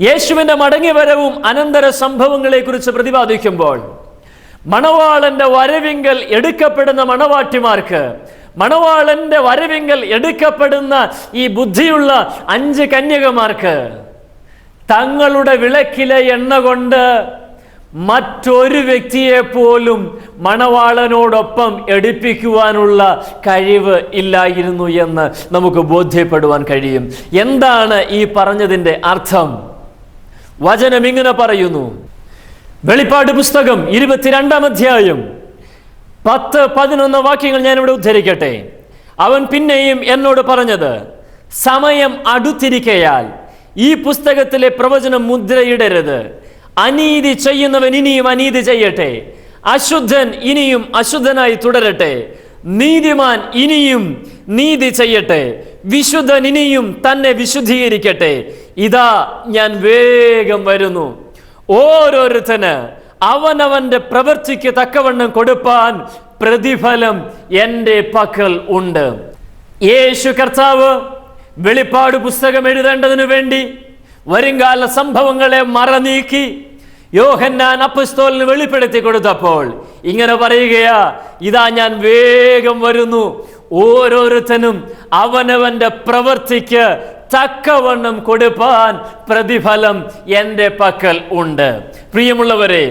യേശുവിന്റെ മടങ്ങിവരവും അനന്തര സംഭവങ്ങളെ കുറിച്ച് പ്രതിപാദിക്കുമ്പോൾ മണവാളന്റെ വരവിങ്കൽ എടുക്കപ്പെടുന്ന മണവാട്ടിമാർക്ക്, മണവാളന്റെ വരവിങ്കൽ എടുക്കപ്പെടുന്ന ഈ ബുദ്ധിയുള്ള 5 കന്യകമാർക്ക് തങ്ങളുടെ വിളക്കിലെ എണ്ണ കൊണ്ട് മറ്റൊരു വ്യക്തിയെ പോലും മണവാളനോടൊപ്പം എടുപ്പിക്കുവാനുള്ള കഴിവ് ഇല്ലായിരുന്നു എന്ന് നമുക്ക് ബോധ്യപ്പെടുവാൻ കഴിയും. എന്താണ് ഈ പറഞ്ഞതിൻ്റെ അർത്ഥം? വചനം ഇങ്ങനെ പറയുന്നു. വെളിപ്പാട് പുസ്തകം 22-ാം അധ്യായം 10-11 വാക്യങ്ങൾ ഞാനിവിടെ ഉദ്ധരിക്കട്ടെ. അവൻ പിന്നെയും എന്നോട് പറഞ്ഞത്, സമയം അടുത്തിരിക്കയാൽ ഈ പുസ്തകത്തിലെ പ്രവചനം മുദ്രയിടരുത്. അനീതി ചെയ്യുന്നവൻ ഇനിയും അനീതി ചെയ്യട്ടെ, അശുദ്ധൻ ഇനിയും അശുദ്ധനായി തുടരട്ടെ, നീതിമാൻ ഇനിയും നീതി ചെയ്യട്ടെ, വിശുദ്ധൻ ഇനിയും തന്നെ വിശുദ്ധീകരിക്കട്ടെ. ഇതാ ഞാൻ വേഗം വരുന്നു. ഓരോരുത്തന് അവനവന്റെ പ്രവൃത്തിക്ക് തക്കവണ്ണം കൊടുപ്പാൻ പ്രതിഫലം എൻ്റെ പക്കൽ ഉണ്ട്. യേശു കർത്താവ് വെളിപ്പാട് പുസ്തകം എഴുതേണ്ടതിനു വേണ്ടി വരുംകാല സംഭവങ്ങളെ മറനീക്കി യോഹന്നാൻ അപ്പസ്തോലന് വെളിപ്പെടുത്തി കൊടുത്തപ്പോൾ ഇങ്ങനെ പറയുകയാ, ഇതാ ഞാൻ വേഗം വരുന്നു. ഓരോരുത്തനും അവനവന്റെ പ്രവൃത്തിക്ക് തക്കവണ്ണം കൊടുപ്പാൻ പ്രതിഫലം എൻ്റെ പക്കൽ ഉണ്ട്. പ്രിയമുള്ളവരെ,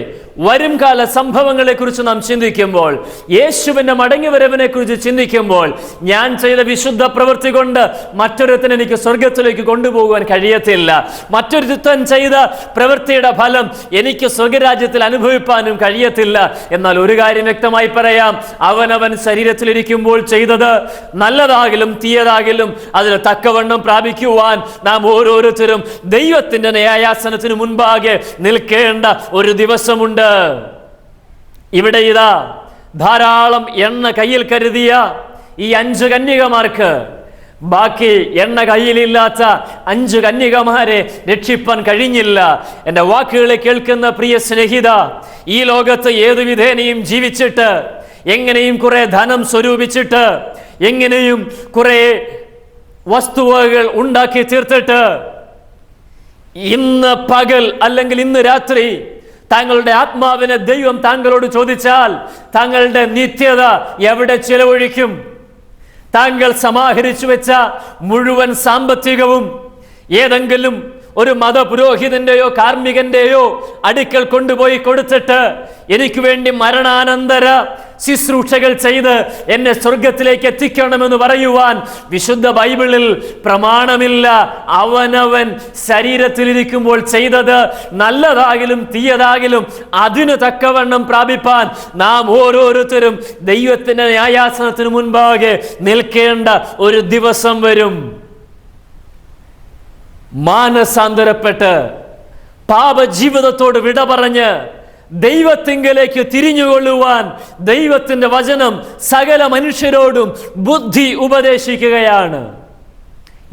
വരുംകാല സംഭവങ്ങളെ കുറിച്ച് നാം ചിന്തിക്കുമ്പോൾ, യേശുവിന്റെ മടങ്ങിവരവിനെ കുറിച്ച് ചിന്തിക്കുമ്പോൾ, ഞാൻ ചെയ്ത വിശുദ്ധ പ്രവൃത്തി കൊണ്ട് മറ്റൊരുത്തൻ എനിക്ക് സ്വർഗത്തിലേക്ക് കൊണ്ടുപോകാൻ കഴിയത്തില്ല. മറ്റൊരുത്തൻ ചെയ്ത പ്രവൃത്തിയുടെ ഫലം എനിക്ക് സ്വർഗരാജ്യത്തിൽ അനുഭവിപ്പാനും കഴിയത്തില്ല. എന്നാൽ ഒരു കാര്യം വ്യക്തമായി പറയാം, അവനവൻ ശരീരത്തിലിരിക്കുമ്പോൾ ചെയ്തത് നല്ലതാകിലും തീയതാകിലും അതിന് തക്കവണ്ണം പ്രാപിക്കുവാൻ നാം ഓരോരുത്തരും ദൈവത്തിന്റെ ന്യായാസനത്തിന് മുൻപാകെ നിൽക്കേണ്ട ഒരു ദിവസമുണ്ട്. ഇവിടെ ഇതാ ധാരാളം എണ്ണ കയ്യിൽ കരുതിയ ഈ 5 കന്യകമാർക്ക് ബാക്കി എണ്ണ കയ്യിലില്ലാത്ത 5 കന്യകമാരെ രക്ഷിപ്പാൻ കഴിഞ്ഞില്ല. എൻ്റെ വാക്കുകളെ കേൾക്കുന്ന പ്രിയ സ്നേഹിത, ഈ ലോകത്ത് ഏതു വിധേനയും ജീവിച്ചിട്ട്, എങ്ങനെയും കുറെ ധനം സ്വരൂപിച്ചിട്ട്, എങ്ങനെയും കുറെ വസ്തുവകൾ ഉണ്ടാക്കി തീർത്തിട്ട് ഇന്ന് പകൽ അല്ലെങ്കിൽ ഇന്ന് രാത്രി താങ്കളുടെ ആത്മാവിനെ ദൈവം താങ്കളോട് ചോദിച്ചാൽ താങ്കളുടെ നിത്യത എവിടെ ചിലവഴിക്കും? താങ്കൾ സമാഹരിച്ചു വെച്ച മുഴുവൻ സാമ്പത്തികവും ഏതെങ്കിലും ഒരു മതപുരോഹിതന്റെയോ കാർമ്മികന്റെയോ അടുക്കൽ കൊണ്ടുപോയി കൊടുത്തിട്ട് എനിക്ക് വേണ്ടി മരണാനന്തര ശുശ്രൂഷകൾ ചെയ്ത് എന്നെ സ്വർഗത്തിലേക്ക് എത്തിക്കണമെന്ന് പറയുവാൻ വിശുദ്ധ ബൈബിളിൽ പ്രമാണമില്ല. അവനവൻ ശരീരത്തിലിരിക്കുമ്പോൾ ചെയ്തത് നല്ലതാകിലും തീയതാകിലും അതിന് തക്കവണ്ണം പ്രാപിപ്പാൻ നാം ഓരോരുത്തരും ദൈവത്തിന്റെ ന്യായാസനത്തിന് മുൻപാകെ നിൽക്കേണ്ട ഒരു ദിവസം വരും. മാനസാന്തരപ്പെട്ട് പാപജീവിതത്തോട് വിട പറഞ്ഞ് ദൈവത്തിങ്കലേക്ക് തിരിഞ്ഞുകൊള്ളുവാൻ ദൈവത്തിന്റെ വചനം സകല മനുഷ്യരോടും ബുദ്ധി ഉപദേശിക്കുകയാണ്.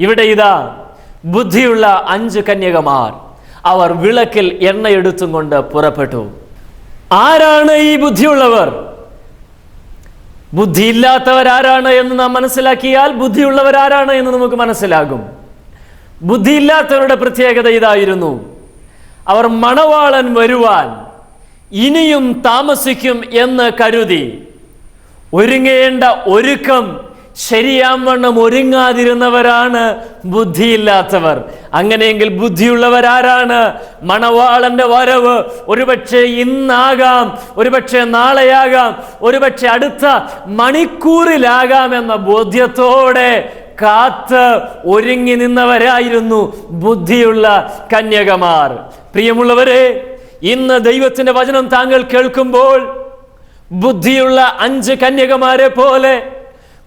ഇവിടെ ഇതാ ബുദ്ധിയുള്ള 5 കന്യകമാർ അവർ വിളക്കിൽ എണ്ണയെടുത്തും കൊണ്ട് പുറപ്പെട്ടു. ആരാണ് ഈ ബുദ്ധിയുള്ളവർ? ബുദ്ധിയില്ലാത്തവരാരാണ് എന്ന് നാം മനസ്സിലാക്കിയാൽ ബുദ്ധിയുള്ളവരാരാണ് എന്ന് നമുക്ക് മനസ്സിലാകും. ബുദ്ധിയില്ലാത്തവരുടെ പ്രത്യേകത ഇതായിരുന്നു, അവർ മണവാളൻ വരുവാൻ ഇനിയും താമസിക്കും എന്ന് കരുതി ഒരുങ്ങേണ്ട ഒരുക്കം ശരിയാവണ്ണം ഒരുങ്ങാതിരുന്നവരാണ് ബുദ്ധിയില്ലാത്തവർ. അങ്ങനെയെങ്കിൽ ബുദ്ധിയുള്ളവരാരാണ്? മണവാളന്റെ വരവ് ഒരുപക്ഷെ ഇന്നാകാം, ഒരുപക്ഷെ നാളെയാകാം, ഒരുപക്ഷെ അടുത്ത മണിക്കൂറിലാകാം എന്ന ബോധ്യത്തോടെ കാത്ത് ഒരുങ്ങി നിന്നവരായിരുന്നു ബുദ്ധിയുള്ള കന്യകമാർ. പ്രിയമുള്ളവരെ, ഇന്ന് ദൈവത്തിന്റെ വചനം താങ്കൾ കേൾക്കുമ്പോൾ ബുദ്ധിയുള്ള 5 കന്യകമാരെ പോലെ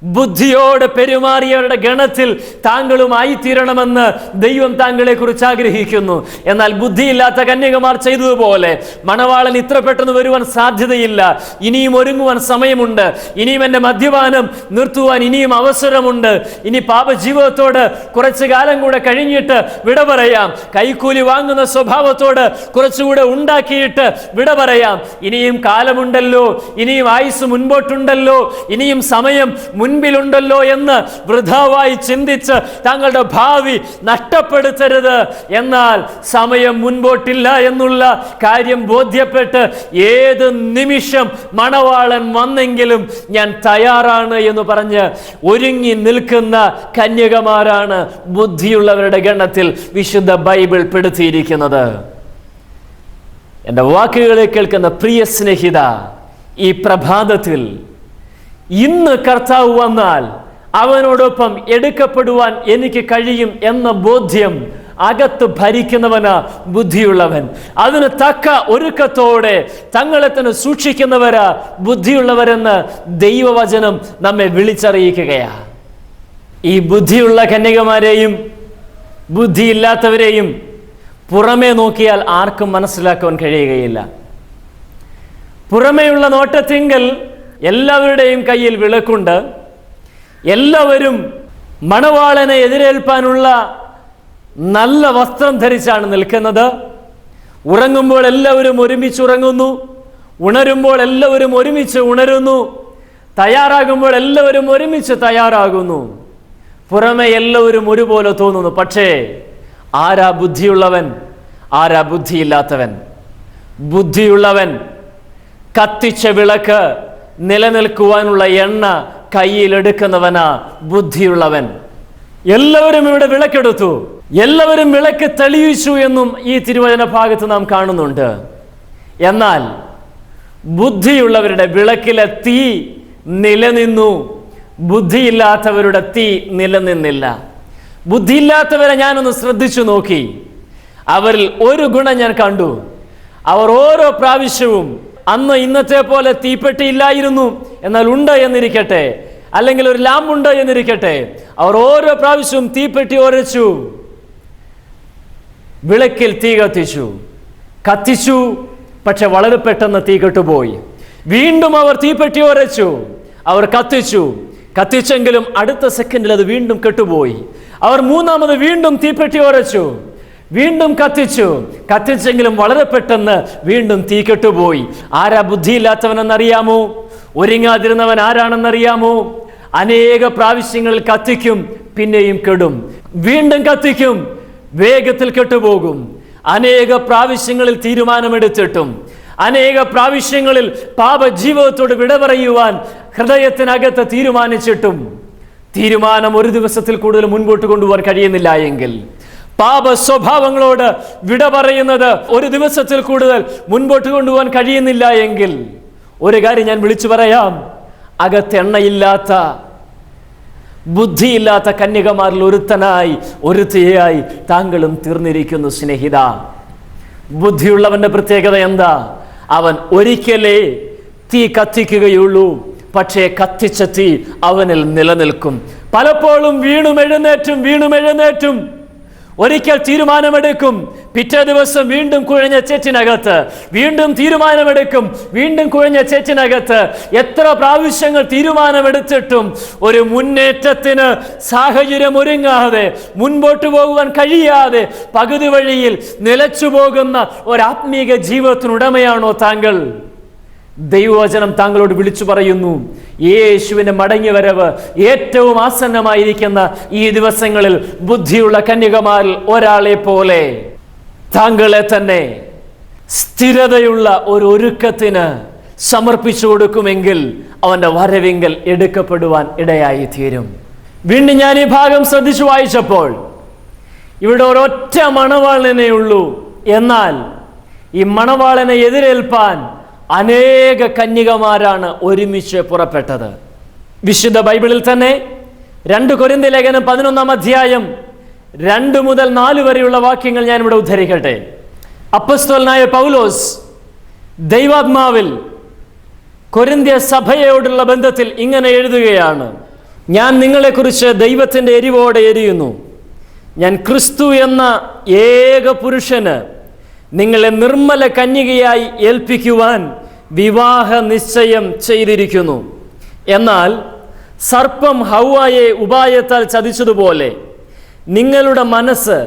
ബുദ്ധിയോടെ പെരുമാറിയവരുടെ ഗണത്തിൽ താങ്കളുമായി തീരണമെന്ന് ദൈവം താങ്കളെ കുറിച്ച് ആഗ്രഹിക്കുന്നു. എന്നാൽ ബുദ്ധിയില്ലാത്ത കന്യകമാർ ചെയ്തതുപോലെ മണവാളൻ ഇത്ര പെട്ടെന്ന് വരുവാൻ സാധ്യതയില്ല. ഇനിയും ഒരുങ്ങുവാൻ സമയമുണ്ട്. ഇനിയും എൻ്റെ മദ്യപാനം നിർത്തുവാൻ ഇനിയും അവസരമുണ്ട്. ഇനി പാപജീവിതത്തോട് കുറച്ചു കാലം കൂടെ കഴിഞ്ഞിട്ട് വിട പറയാം. കൈക്കൂലി വാങ്ങുന്ന സ്വഭാവത്തോട് കുറച്ചുകൂടെ ഉണ്ടാക്കിയിട്ട് വിട പറയാം. ഇനിയും കാലമുണ്ടല്ലോ, ഇനിയും ആയുസ് മുൻപോട്ടുണ്ടല്ലോ, ഇനിയും സമയം മുൻപിലുണ്ടല്ലോ എന്ന് വൃഥാവായി ചിന്തിച്ച് തങ്ങളുടെ ഭാവി നഷ്ടപ്പെടുത്തരുത്. എന്നാൽ സമയം മുൻപോട്ടില്ല എന്നുള്ള കാര്യം ബോധ്യപ്പെട്ട് ഏത് നിമിഷം മണവാളൻ വന്നെങ്കിലും ഞാൻ തയ്യാറാണ് എന്ന് പറഞ്ഞ് ഒരുങ്ങി നിൽക്കുന്ന കന്യകമാരാണ് ബുദ്ധിയുള്ളവരുടെ ഗണത്തിൽ വിശുദ്ധ ബൈബിൾ പെടുത്തിയിരിക്കുന്നത്. എൻ്റെ വാക്കുകളെ കേൾക്കുന്ന പ്രിയ സ്നേഹിത, ഈ പ്രഭാതത്തിൽ ഇന്ന് കർത്താവ് വന്നാൽ അവനോടൊപ്പം എടുക്കപ്പെടുവാൻ എനിക്ക് കഴിയും എന്ന ബോധ്യം അകത്ത് ഭരിക്കുന്നവനാ ബുദ്ധിയുള്ളവൻ. അതിന് തക്ക ഒരുക്കത്തോടെ തങ്ങളെ തന്നെ സൂക്ഷിക്കുന്നവരാ ബുദ്ധിയുള്ളവരെന്ന് ദൈവവചനം നമ്മെ വിളിച്ചറിയിക്കുകയാ. ഈ ബുദ്ധിയുള്ള കന്യകമാരെയും ബുദ്ധിയില്ലാത്തവരെയും പുറമേ നോക്കിയാൽ ആർക്കും മനസ്സിലാക്കുവാൻ കഴിയുകയില്ല. പുറമേയുള്ള നോട്ടത്തിങ്കൽ എല്ലാവരുടെയും കയ്യിൽ വിളക്കുണ്ട്. എല്ലാവരും മണവാളനെ എതിരേൽപ്പാനുള്ള നല്ല വസ്ത്രം ധരിച്ചാണ് നിൽക്കുന്നത്. ഉറങ്ങുമ്പോൾ എല്ലാവരും ഒരുമിച്ച് ഉറങ്ങുന്നു, ഉണരുമ്പോൾ എല്ലാവരും ഒരുമിച്ച് ഉണരുന്നു, തയ്യാറാകുമ്പോൾ എല്ലാവരും ഒരുമിച്ച് തയ്യാറാകുന്നു. പുറമെ എല്ലാവരും ഒരുപോലെ തോന്നുന്നു. പക്ഷേ ആരാ ബുദ്ധിയുള്ളവൻ, ആരാ ബുദ്ധിയില്ലാത്തവൻ? ബുദ്ധിയുള്ളവൻ കത്തിച്ച വിളക്ക് നിലനിൽക്കുവാനുള്ള എണ്ണ കയ്യിലെടുക്കുന്നവനാ ബുദ്ധിയുള്ളവൻ. എല്ലാവരും ഇവിടെ വിളക്കെടുത്തു, എല്ലാവരും വിളക്ക് തെളിയിച്ചു എന്നും ഈ തിരുവചന ഭാഗത്ത് നാം കാണുന്നുണ്ട്. എന്നാൽ ബുദ്ധിയുള്ളവരുടെ വിളക്കിലെ തീ നിലനിന്നു, ബുദ്ധിയില്ലാത്തവരുടെ തീ നിലനിന്നില്ല. ബുദ്ധിയില്ലാത്തവരെ ഞാനൊന്ന് ശ്രദ്ധിച്ചു നോക്കി. അവരിൽ ഒരു ഗുണം ഞാൻ കണ്ടു. അവർ ഓരോ പ്രാവശ്യവും, അന്ന് ഇന്നത്തെ പോലെ തീപ്പെട്ടിയില്ലായിരുന്നു, എന്നാൽ ഉണ്ട് എന്നിരിക്കട്ടെ, അല്ലെങ്കിൽ ഒരു ലാമ്പുണ്ട് എന്നിരിക്കട്ടെ, അവർ ഓരോ പ്രാവശ്യവും തീപ്പെട്ടി ഉരച്ചു, വിളക്കിൽ തീ കത്തിച്ചു. പക്ഷെ വളരെ പെട്ടെന്ന് തീ കെട്ടുപോയി. വീണ്ടും അവർ തീപ്പെട്ടി ഉരച്ചു, അവർ കത്തിച്ചെങ്കിലും അടുത്ത സെക്കൻഡിൽ അത് വീണ്ടും കെട്ടുപോയി. അവർ മൂന്നാമത് വീണ്ടും തീപ്പെട്ടി ഉരച്ചു, വീണ്ടും കത്തിച്ചെങ്കിലും വളരെ പെട്ടെന്ന് വീണ്ടും തീ കെട്ടുപോയി. ആരാ ബുദ്ധിയില്ലാത്തവനെന്നറിയാമോ? ഒരുങ്ങാതിരുന്നവൻ ആരാണെന്നറിയാമോ? അനേക പ്രാവശ്യങ്ങളിൽ കത്തിക്കും, പിന്നെയും കെടും, വീണ്ടും കത്തിക്കും, വേഗത്തിൽ കെട്ടുപോകും. അനേക പ്രാവശ്യങ്ങളിൽ തീരുമാനമെടുത്തിട്ടും, അനേക പ്രാവശ്യങ്ങളിൽ പാപജീവിതത്തോട് വിട പറയുവാൻ ഹൃദയത്തിനകത്ത് തീരുമാനിച്ചിട്ടും തീരുമാനം ഒരു ദിവസത്തിൽ കൂടുതൽ മുൻപോട്ട് കൊണ്ടുപോകാൻ കഴിയുന്നില്ല എങ്കിൽ, പാപ സ്വഭാവങ്ങളോട് വിട പറയുന്നത് ഒരു ദിവസത്തിൽ കൂടുതൽ മുൻപോട്ട് കൊണ്ടുപോകാൻ കഴിയുന്നില്ല എങ്കിൽ, ഒരു കാര്യം ഞാൻ വിളിച്ചു പറയാം, അകത്തെണ്ണയില്ലാത്ത ബുദ്ധിയില്ലാത്ത കന്യകമാരിൽ ഒരുത്തിയായി താങ്കളും തീർന്നിരിക്കുന്നു സ്നേഹിത. ബുദ്ധിയുള്ളവന്റെ പ്രത്യേകത എന്താ? അവൻ ഒരിക്കലേ തീ കത്തിക്കുകയുള്ളൂ, പക്ഷേ കത്തിച്ച തീ അവനിൽ നിലനിൽക്കും. പലപ്പോഴും വീണും എഴുന്നേറ്റും ഒരിക്കൽ തീരുമാനമെടുക്കും, പിറ്റേ ദിവസം വീണ്ടും കുഴഞ്ഞ ചേറ്റിനകത്ത്, വീണ്ടും തീരുമാനമെടുക്കും, വീണ്ടും കുഴഞ്ഞ ചേറ്റിനകത്ത്. എത്ര പ്രാവശ്യങ്ങൾ തീരുമാനമെടുത്തിട്ടും ഒരു മുന്നേറ്റത്തിന് സാഹചര്യം ഒരുങ്ങാതെ, മുൻപോട്ട് പോകുവാൻ കഴിയാതെ പകുതി വഴിയിൽ നിലച്ചു പോകുന്ന ഒരാത്മീക ജീവിതത്തിനുടമയാണോ താങ്കൾ? ദൈവവചനം താങ്കളോട് വിളിച്ചു പറയുന്നു, യേശുവിന്റെ മടങ്ങിവരവ് ഏറ്റവും ആസന്നമായിരിക്കുന്ന ഈ ദിവസങ്ങളിൽ ബുദ്ധിയുള്ള കന്യകമാരിൽ ഒരാളെ പോലെ താങ്കളെ തന്നെ സ്ഥിരതയുള്ള ഒരു ഒരുക്കത്തിന് സമർപ്പിച്ചു കൊടുക്കുമെങ്കിൽ അവന്റെ വരവിങ്കൽ എടുക്കപ്പെടുവാൻ ഇടയായി തീരും. വീണ്ടും ഞാൻ ഈ ഭാഗം ശ്രദ്ധിച്ചു വായിച്ചപ്പോൾ ഇവിടെ ഒരൊറ്റ മണവാളനെ ഉള്ളൂ. എന്നാൽ ഈ മണവാളനെ എതിരേൽപ്പാൻ അനേക കന്യകമാരാണ് ഒരുമിച്ച് പുറപ്പെട്ടത്. വിശുദ്ധ ബൈബിളിൽ തന്നെ 2 കൊരിന്ത്യർ ലേഖനം 11-ാം അധ്യായം 2 മുതൽ 4 വരെയുള്ള വാക്യങ്ങൾ ഞാൻ ഇവിടെ ഉദ്ധരിക്കട്ടെ. അപ്പോസ്തലനായ പൗലോസ് ദൈവാത്മാവിൽ കൊരിന്ത്യ സഭയോടുള്ള ബന്ധത്തിൽ ഇങ്ങനെ എഴുതുകയാണ്: ഞാൻ നിങ്ങളെക്കുറിച്ച് ദൈവത്തിൻ്റെ എരിവോടെ എരിയുന്നു. ഞാൻ ക്രിസ്തു എന്ന ഏക പുരുഷന് നിങ്ങളെ നിർമ്മല കന്യകയായി ഏൽപ്പിക്കുവാൻ വിവാഹ നിശ്ചയം ചെയ്തിരിക്കുന്നു. എന്നാൽ സർപ്പം ഹൗവായെ ഉപായത്താൽ ചതിച്ചതുപോലെ നിങ്ങളുടെ മനസ്സ്